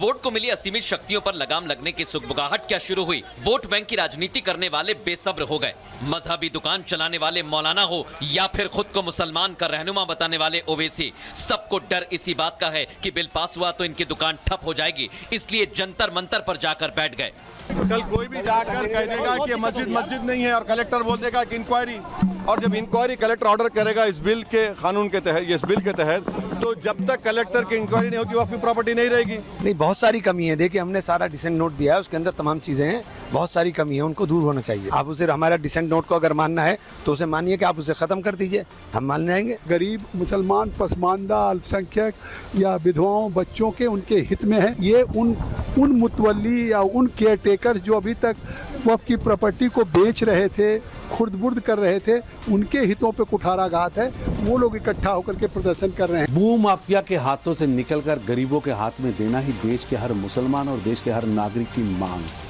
Board को मिली असीमित शक्तियों पर लगाम लगने की सुगबुगाहट क्या शुरू हुई? वोट बैंक की राजनीति करने वाले बेसब्र हो गए। मजहबी दुकान चलाने वाले मौलाना हो या फिर खुद को मुसलमान का रहनुमा बताने वाले ओवैसी, सबको डर इसी बात का है कि बिल पास हुआ तो इनकी दुकान ठप हो जाएगी, इसलिए जंतर मंतर पर जाकर बैठ गए। कल कोई भी जाकर कह देगा कि मस्जिद नहीं है और कलेक्टर बोल देगा कि इंक्वायरी, और जब इंक्वायरी कलेक्टर ऑर्डर करेगा इस बिल के कानून के तहत, इस बिल के तहत, तो जब तक कलेक्टर की इंक्वायरी नहीं होगी वक्त की प्रॉपर्टी नहीं रहेगी। नहीं, बहुत सारी कमी है। देखिए, हमने सारा डिसेंट नोट दिया है, उसके अंदर तमाम चीजें हैं, बहुत सारी कमी है, उनको दूर होना चाहिए। आप उसे, हमारा डिसेंट नोट को अगर मानना है तो उसे मानिए कि आप उसे खत्म कर दीजिए, हम मान जाएंगे। गरीब, मुसलमान, पसमानदा, अल्पसंख्यक या विधवाओं, बच्चों के उनके हित में है। ये उन मुतवल्ली या उन केयर टेकर्स जो अभी तक वक्फ की प्रॉपर्टी को बेच रहे थे, खुर्द-बुर्द कर रहे थे, उनके हितों पे कुठाराघात है। वो लोग इकट्ठा होकर के प्रदर्शन कर रहे हैं। भू माफिया के हाथों से निकलकर गरीबों के हाथ में देना ही देश के हर मुसलमान और देश के हर नागरिक की मांग है।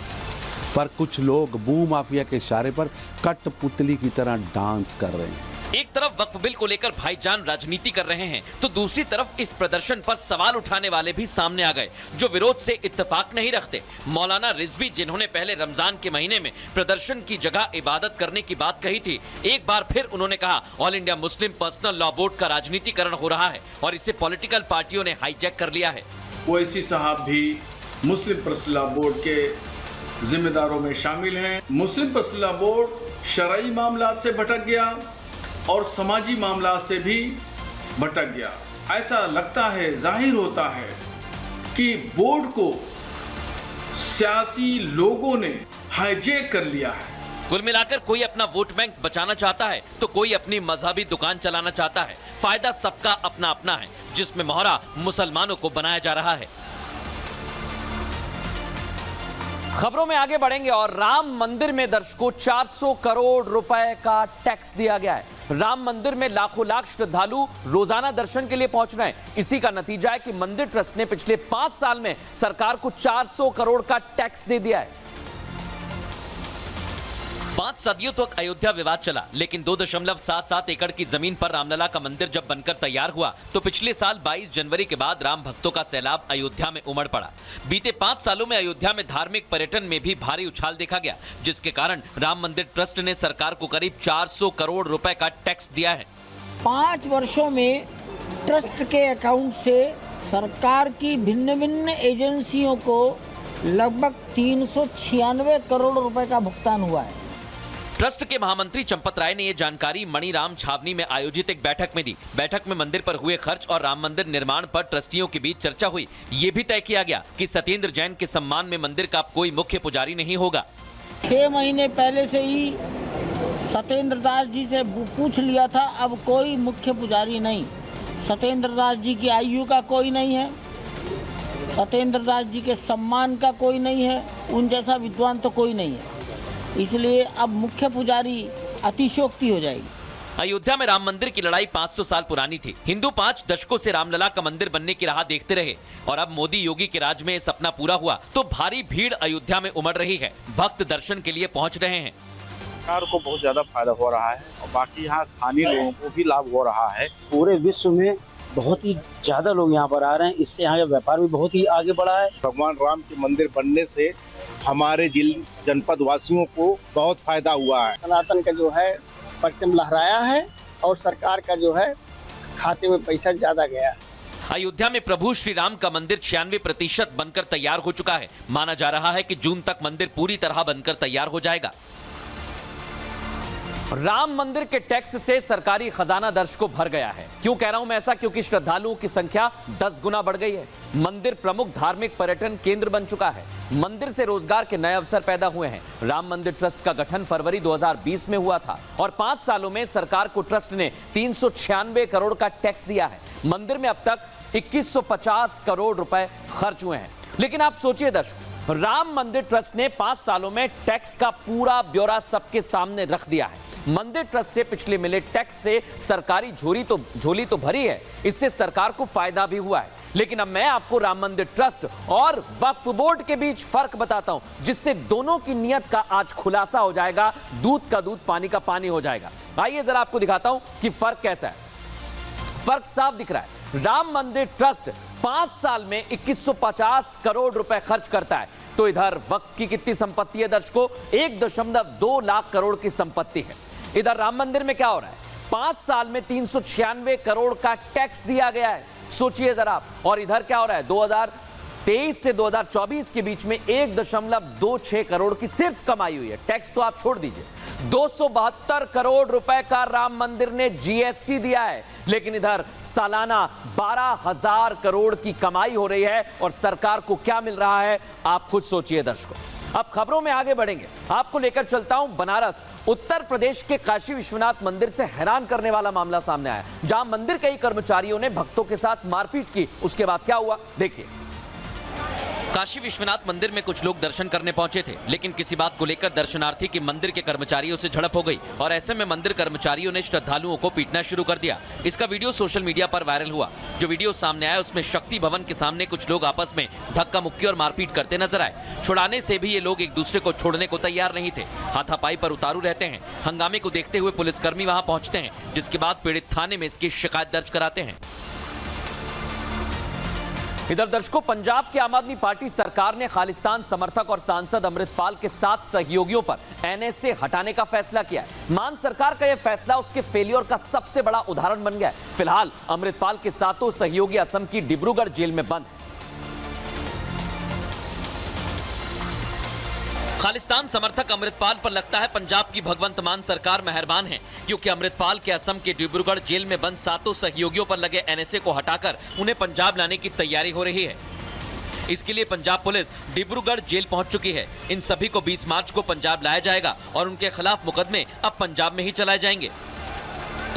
पर कुछ लोग भू माफिया के इशारे पर कठपुतली की तरह डांस कर रहे हैं। एक तरफ वक्फ बिल को लेकर भाईजान राजनीति कर रहे हैं, तो दूसरी तरफ इस प्रदर्शन पर सवाल उठाने वाले भी सामने आ गए, जो विरोध से इत्तेफाक नहीं रखते। मौलाना रिजवी, जिन्होंने पहले रमजान के महीने में प्रदर्शन की जगह इबादत करने की बात कही थी, एक बार फिर उन्होंने कहा all India Muslim personal law board का राजनीतिकरण हो रहा है और इसे पॉलिटिकल पार्टियों ने हाईजैक कर लिया है। ओवैसी साहब भी मुस्लिम पर्सनल लॉ बोर्ड के जिम्मेदारों में शामिल हैं। मुस्लिम पर्सनल लॉ बोर्ड शरई मामला से भटक गया और समाजी मामला से भी भटक गया। ऐसा लगता है, जाहिर होता है कि बोर्ड को सियासी लोगों ने हाईजैक कर लिया है। कुल मिलाकर कोई अपना वोट बैंक बचाना चाहता है तो कोई अपनी मजहबी दुकान चलाना चाहता है। फायदा सबका अपना अपना है, जिसमें मोहरा मुसलमानों को बनाया जा रहा है। खबरों में आगे बढ़ेंगे और राम मंदिर में दर्शकों 400 करोड़ रुपए का टैक्स दिया गया है। राम मंदिर में लाखों लाख श्रद्धालु रोजाना दर्शन के लिए पहुंच रहे हैं। इसी का नतीजा है कि मंदिर ट्रस्ट ने पिछले 5 साल में सरकार को 400 करोड़ का टैक्स दे दिया है। 5 सदियों तक अयोध्या विवाद चला, लेकिन 2.77 एकड़ की जमीन पर रामलला का मंदिर जब बनकर तैयार हुआ तो पिछले साल 22 जनवरी के बाद राम भक्तों का सैलाब अयोध्या में उमड़ पड़ा। बीते 5 सालों में अयोध्या में धार्मिक पर्यटन में भी भारी उछाल देखा गया, जिसके कारण राम मंदिर ट्रस्ट ने सरकार को करीब 400 करोड़ रुपए का टैक्स दिया है। 5 वर्षों में ट्रस्ट के अकाउंट से सरकार की भिन्न भिन्न एजेंसियों को लगभग 396 करोड़ रुपए का भुगतान हुआ है। ट्रस्ट के महामंत्री चंपत राय ने ये जानकारी मणिराम छावनी में आयोजित एक बैठक में दी। बैठक में मंदिर पर हुए खर्च और राम मंदिर निर्माण पर ट्रस्टियों के बीच चर्चा हुई। ये भी तय किया गया कि सत्येंद्र जैन के सम्मान में मंदिर का अब कोई मुख्य पुजारी नहीं होगा। 6 महीने पहले से ही सत्येंद्र दास जी से पूछ लिया था, अब कोई मुख्य पुजारी नहीं। सत्येंद्र दास जी की आयु का कोई नहीं है, सत्येंद्र दास जी के सम्मान का कोई नहीं है, उन जैसा विद्वान तो कोई नहीं है, इसलिए अब मुख्य पुजारी अतिशयोक्ति हो जाएगी। अयोध्या में राम मंदिर की लड़ाई 500 साल पुरानी थी। हिंदू 5 दशकों से रामलला का मंदिर बनने की राह देखते रहे और अब मोदी योगी के राज में ये सपना पूरा हुआ तो भारी भीड़ अयोध्या में उमड़ रही है। भक्त दर्शन के लिए पहुंच रहे हैं। सरकार को बहुत ज्यादा फायदा हो रहा है और बाकी यहाँ स्थानीय लोगों को भी लाभ हो रहा है। पूरे विश्व में बहुत ही ज्यादा लोग यहाँ पर आ रहे हैं, इससे यहाँ का व्यापार भी बहुत ही आगे बढ़ा है। भगवान राम के मंदिर बनने से हमारे जनपद वासियों को बहुत फायदा हुआ है। सनातन का जो है परचम लहराया है और सरकार का जो है खाते में पैसा ज्यादा गया है। अयोध्या में प्रभु श्री राम का मंदिर 96% बनकर तैयार हो चुका है। माना जा रहा है कि जून तक मंदिर पूरी तरह बनकर तैयार हो जाएगा। राम मंदिर के टैक्स से सरकारी खजाना दर्श को भर गया है। क्यों कह रहा हूं मैं ऐसा? क्योंकि श्रद्धालुओं की संख्या 10 गुना बढ़ गई है। मंदिर प्रमुख धार्मिक पर्यटन केंद्र बन चुका है। मंदिर से रोजगार के नए अवसर पैदा हुए हैं। राम मंदिर ट्रस्ट का गठन फरवरी 2020 में हुआ था और 5 सालों में सरकार को ट्रस्ट ने 396 करोड़ का टैक्स दिया है। मंदिर में अब तक 2150 करोड़ रुपए खर्च हुए हैं। लेकिन आप सोचिए दर्शकों, राम मंदिर ट्रस्ट ने 5 सालों में टैक्स का पूरा ब्यौरा सबके सामने रख दिया है। मंदिर ट्रस्ट से पिछले मिले टैक्स से सरकारी झोली तो भरी है, इससे सरकार को फायदा भी हुआ है। लेकिन अब मैं आपको राम मंदिर ट्रस्ट और वक्फ बोर्ड के बीच फर्क बताता हूं, जिससे दोनों की नीयत का आज खुलासा हो जाएगा, दूध का दूध पानी का पानी हो जाएगा। आइए जरा आपको दिखाता हूं कि फर्क कैसा है। फर्क साफ दिख रहा है। राम मंदिर ट्रस्ट 5 साल में 2150 करोड़ रुपए खर्च करता है, तो इधर वक्फ की कितनी संपत्ति है दर्शकों? 1.2 लाख करोड़ की संपत्ति है। इधर राम मंदिर में क्या हो रहा है? 5 साल में 396 करोड़ का टैक्स दिया गया है, सोचिए जरा आप। और इधर क्या हो रहा है? 2023 से 2024 के बीच में 1.26 करोड़ की सिर्फ कमाई हुई है। टैक्स तो आप छोड़ दीजिए, 272 करोड़ रुपए का राम मंदिर ने जीएसटी दिया है, लेकिन इधर सालाना 12,000 करोड़ की कमाई हो रही है और सरकार को क्या मिल रहा है? आप खुद सोचिए दर्शकों। अब खबरों में आगे बढ़ेंगे, आपको लेकर चलता हूं बनारस। उत्तर प्रदेश के काशी विश्वनाथ मंदिर से हैरान करने वाला मामला सामने आया, जहां मंदिर के ही कर्मचारियों ने भक्तों के साथ मारपीट की। उसके बाद क्या हुआ, देखिए। काशी विश्वनाथ मंदिर में कुछ लोग दर्शन करने पहुंचे थे, लेकिन किसी बात को लेकर दर्शनार्थी की मंदिर के कर्मचारियों से झड़प हो गई और ऐसे में मंदिर कर्मचारियों ने श्रद्धालुओं को पीटना शुरू कर दिया। इसका वीडियो सोशल मीडिया पर वायरल हुआ। जो वीडियो सामने आया उसमें शक्ति भवन के सामने कुछ लोग आपस में धक्का मुक्की और मारपीट करते नजर आए। छुड़ाने से भी ये लोग एक दूसरे को छोड़ने को तैयार नहीं थे, हाथापाई पर उतारू रहते हैं। हंगामे को देखते हुए पुलिसकर्मी वहां पहुंचते हैं, जिसके बाद पीड़ित थाने में इसकी शिकायत दर्ज कराते हैं। इधर दर्शकों, पंजाब की आम आदमी पार्टी सरकार ने खालिस्तान समर्थक और सांसद अमृतपाल के 7 सहयोगियों पर एनएसए हटाने का फैसला किया है। मान सरकार का यह फैसला उसके फेलियर का सबसे बड़ा उदाहरण बन गया है। फिलहाल अमृतपाल के 7 सहयोगी असम की डिब्रूगढ़ जेल में बंद है। खालिस्तान समर्थक अमृतपाल पर लगता है पंजाब की भगवंत मान सरकार मेहरबान है, क्योंकि अमृतपाल के असम के डिब्रूगढ़ जेल में बंद 7 सहयोगियों पर लगे एनएसए को हटाकर उन्हें पंजाब लाने की तैयारी हो रही है। इसके लिए पंजाब पुलिस डिब्रूगढ़ जेल पहुंच चुकी है। इन सभी को 20 मार्च को पंजाब लाया जाएगा और उनके खिलाफ मुकदमे अब पंजाब में ही चलाए जाएंगे।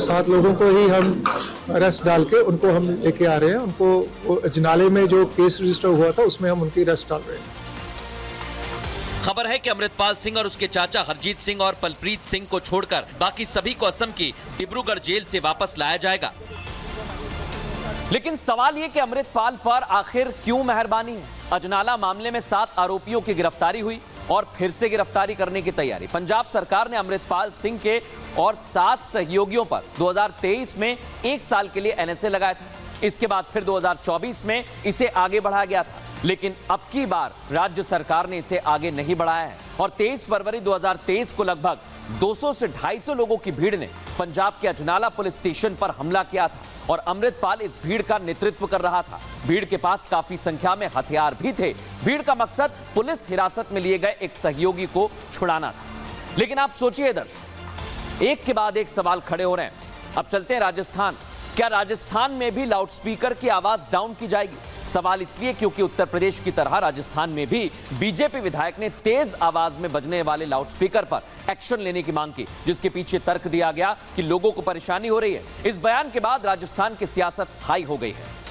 7 लोगों को ही हम अरेस्ट डाल के उनको हम लेके आ रहे हैं। उनको अजनाले में जो केस रजिस्टर हुआ था उसमें हम उनकी अरेस्ट डाल रहे हैं। खबर है कि अमृतपाल सिंह और उसके चाचा हरजीत सिंह और पलप्रीत सिंह को छोड़कर बाकी सभी को असम की डिब्रूगढ़ जेल से वापस लाया जाएगा। लेकिन सवाल ये कि अमृतपाल पर आखिर क्यों मेहरबानी है? अजनाला मामले में 7 आरोपियों की गिरफ्तारी हुई और फिर से गिरफ्तारी करने की तैयारी। पंजाब सरकार ने अमृतपाल सिंह के और 7 सहयोगियों पर 2023 में 1 साल के लिए एनएसए लगाया था। इसके बाद फिर 2024 में इसे आगे बढ़ाया गया था, लेकिन अब की बार राज्य सरकार ने इसे आगे नहीं बढ़ाया है और 23 फरवरी 2023 को लगभग 200 से 250 लोगों की भीड़ ने पंजाब के अजनाला पुलिस स्टेशन पर हमला किया था और अमृतपाल इस भीड़ का नेतृत्व कर रहा था। भीड़ के पास काफी संख्या में हथियार भी थे। भीड़ का मकसद पुलिस हिरासत में लिए गए एक सहयोगी को छुड़ाना था। लेकिन आप सोचिए दर्शक, एक के बाद एक सवाल खड़े हो रहे हैं। अब चलते हैं राजस्थान। क्या राजस्थान में भी लाउडस्पीकर की आवाज डाउन की जाएगी? सवाल इसलिए क्योंकि उत्तर प्रदेश की तरह राजस्थान में भी बीजेपी विधायक ने तेज आवाज में बजने वाले लाउडस्पीकर पर एक्शन लेने की मांग की, जिसके पीछे तर्क दिया गया कि लोगों को परेशानी हो रही है। इस बयान के बाद राजस्थान की सियासत हाई हो गई है।